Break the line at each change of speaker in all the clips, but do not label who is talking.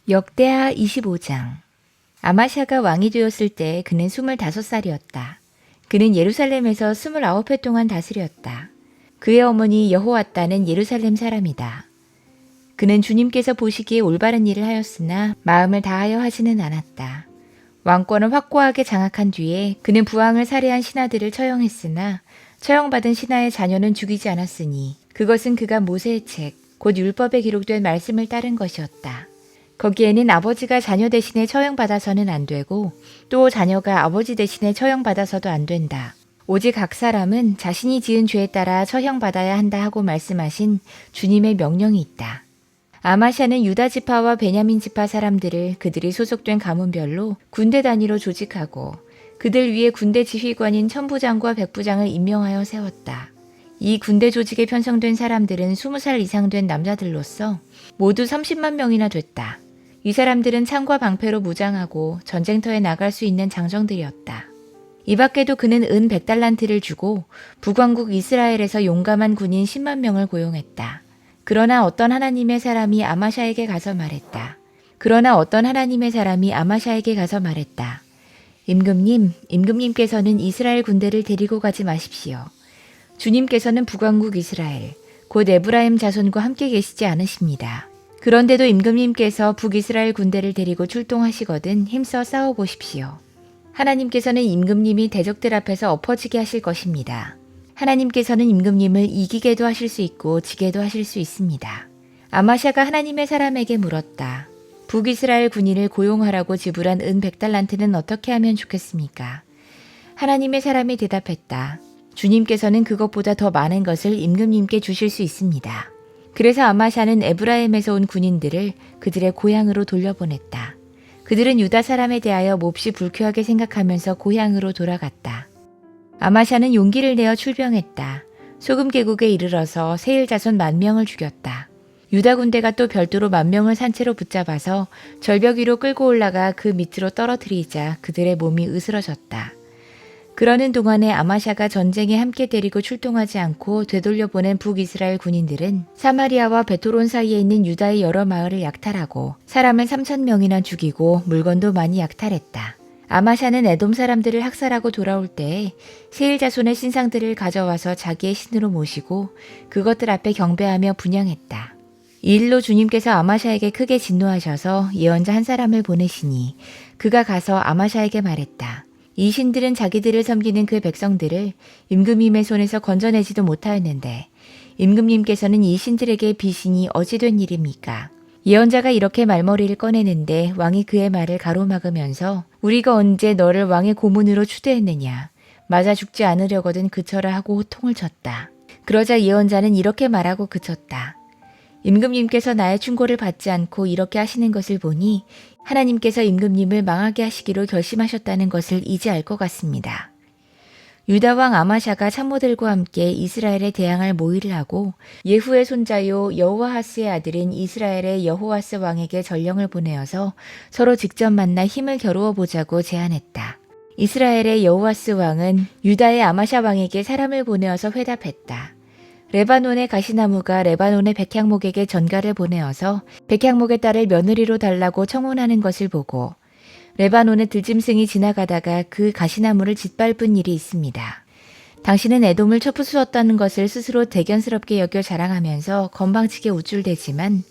역대하 25장. 아마샤가 왕이 되었을 때 그는 25살이었다. 그는 예루살렘에서 29해 동안 다스렸다. 그의 어머니 여호와따는 예루살렘 사람이다. 그는 주님께서 보시기에 올바른 일을 하였으나 마음을 다하여 하지는 않았다. 왕권을 확고하게 장악한 뒤에 그는 부왕을 살해한 신하들을 처형했으나 처형받은 신하의 자녀는 죽이지 않았으니 그것은 그가 모세의 책, 곧 율법에 기록된 말씀을 따른 것이었다. 거기에는 아버지가 자녀 대신에 처형받아서는 안 되고 또 자녀가 아버지 대신에 처형받아서도 안 된다. 오직 각 사람은 자신이 지은 죄에 따라 처형받아야 한다 하고 말씀하신 주님의 명령이 있다. 아마샤는 유다 지파와 베냐민 지파 사람들을 그들이 소속된 가문별로 군대 단위로 조직하고 그들 위에 군대 지휘관인 천부장과 백부장을 임명하여 세웠다. 이 군대 조직에 편성된 사람들은 20살 이상 된 남자들로서 모두 30만 명이나 됐다. 이 사람들은 창과 방패로 무장하고 전쟁터에 나갈 수 있는 장정들이었다. 이 밖에도 그는 은 100달란트를 주고 북왕국 이스라엘에서 용감한 군인 10만 명을 고용했다. 그러나 어떤 하나님의 사람이 아마샤에게 가서 말했다. 임금님께서는 이스라엘 군대를 데리고 가지 마십시오. 주님께서는 북왕국 이스라엘, 곧 에브라임 자손과 함께 계시지 않으십니다. 그런데도 임금님께서 북이스라엘 군대를 데리고 출동하시거든 힘써 싸워보십시오. 하나님께서는 임금님이 대적들 앞에서 엎어지게 하실 것입니다. 하나님께서는 임금님을 이기게도 하실 수 있고 지게도 하실 수 있습니다. 아마샤가 하나님의 사람에게 물었다. 북이스라엘 군인을 고용하라고 지불한 은 100달란트는 어떻게 하면 좋겠습니까? 하나님의 사람이 대답했다. 주님께서는 그것보다 더 많은 것을 임금님께 주실 수 있습니다. 그래서 아마샤는 에브라임에서 온 군인들을 그들의 고향으로 돌려보냈다. 그들은 유다 사람에 대하여 몹시 불쾌하게 생각하면서 고향으로 돌아갔다. 아마샤는 용기를 내어 출병했다. 소금 계곡에 이르러서 세일 자손 10,000명을 죽였다. 유다 군대가 또 별도로 10,000명을 산채로 붙잡아서 절벽 위로 끌고 올라가 그 밑으로 떨어뜨리자 그들의 몸이 으스러졌다. 그러는 동안에 아마샤가 전쟁에 함께 데리고 출동하지 않고 되돌려보낸 북이스라엘 군인들은 사마리아와 베토론 사이에 있는 유다의 여러 마을을 약탈하고 사람을 3,000명이나 죽이고 물건도 많이 약탈했다. 아마샤는 에돔 사람들을 학살하고 돌아올 때에 세일 자손의 신상들을 가져와서 자기의 신으로 모시고 그것들 앞에 경배하며 분향했다. 이 일로 주님께서 아마샤에게 크게 진노하셔서 예언자 한 사람을 보내시니 그가 가서 아마샤에게 말했다. 이 신들은 자기들을 섬기는 그 백성들을 임금님의 손에서 건져내지도 못하였는데 임금님께서는 이 신들에게 비신이 어찌 된 일입니까? 예언자가 이렇게 말머리를 꺼내는데 왕이 그의 말을 가로막으면서 우리가 언제 너를 왕의 고문으로 추대했느냐? 맞아 죽지 않으려거든 그쳐라 하고 호통을 쳤다. 그러자 예언자는 이렇게 말하고 그쳤다. 임금님께서 나의 충고를 받지 않고 이렇게 하시는 것을 보니 하나님께서 임금님을 망하게 하시기로 결심하셨다는 것을 이제 알 것 같습니다. 유다 왕 아마샤가 참모들과 함께 이스라엘에 대항할 모의를 하고 예후의 손자요 여호아하스의 아들인 이스라엘의 여호아스 왕에게 전령을 보내어서 서로 직접 만나 힘을 겨루어 보자고 제안했다. 이스라엘의 여호아스 왕은 유다의 아마샤 왕에게 사람을 보내어서 회답했다. 레바논의 가시나무가 레바논의 백향목에게 전가를 보내어서 백향목의 딸을 며느리로 달라고 청혼하는 것을 보고 레바논의 들짐승이 지나가다가 그 가시나무를 짓밟은 일이 있습니다. 당신은 에돔을 쳐부수었다는 것을 스스로 대견스럽게 여겨 자랑하면서 건방지게 우쭐대지만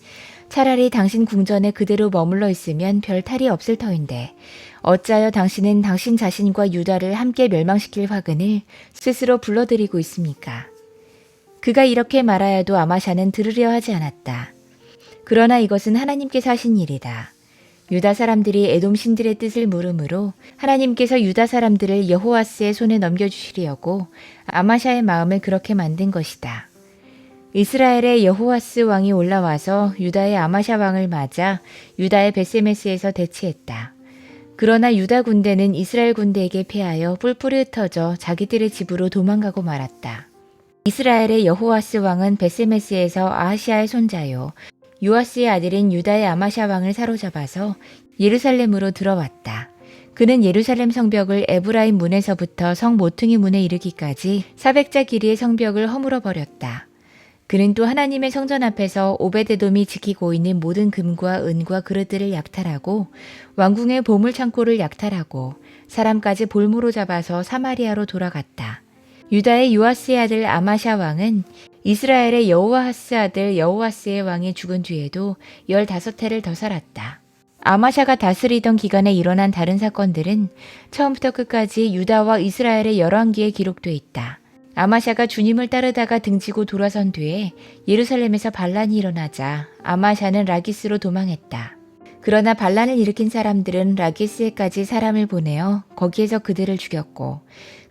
차라리 당신 궁전에 그대로 머물러 있으면 별 탈이 없을 터인데 어찌하여 당신은 당신 자신과 유다를 함께 멸망시킬 화근을 스스로 불러들이고 있습니까? 그가 이렇게 말하여도 아마샤는 들으려 하지 않았다. 그러나 이것은 하나님께서 하신 일이다. 유다 사람들이 에돔 신들의 뜻을 물으므로 하나님께서 유다 사람들을 여호아스의 손에 넘겨주시려고 아마샤의 마음을 그렇게 만든 것이다. 이스라엘의 여호아스 왕이 올라와서 유다의 아마샤 왕을 맞아 유다의 베세메스에서 대치했다. 그러나 유다 군대는 이스라엘 군대에게 패하여 뿔뿔이 흩어져 자기들의 집으로 도망가고 말았다. 이스라엘의 여호아스 왕은 베세메스에서 아하시아의 손자요 요아스의 아들인 유다의 아마샤 왕을 사로잡아서 예루살렘으로 들어왔다. 그는 예루살렘 성벽을 에브라임 문에서부터 성 모퉁이 문에 이르기까지 400자 길이의 성벽을 허물어 버렸다. 그는 또 하나님의 성전 앞에서 오베데돔이 지키고 있는 모든 금과 은과 그릇들을 약탈하고 왕궁의 보물 창고를 약탈하고 사람까지 볼모로 잡아서 사마리아로 돌아갔다. 유다의 요아스의 아들 아마샤 왕은 이스라엘의 여호아하스 아들 여호아스의 왕이 죽은 뒤에도 15해를 더 살았다. 아마샤가 다스리던 기간에 일어난 다른 사건들은 처음부터 끝까지 유다와 이스라엘의 열왕기에 기록돼 있다. 아마샤가 주님을 따르다가 등지고 돌아선 뒤에 예루살렘에서 반란이 일어나자 아마샤는 라기스로 도망했다. 그러나 반란을 일으킨 사람들은 라기스에까지 사람을 보내어 거기에서 그들을 죽였고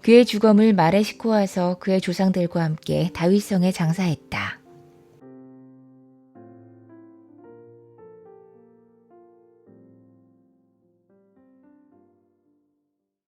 그의 주검을 말에 싣고 와서 그의 조상들과 함께 다윗성에 장사했다.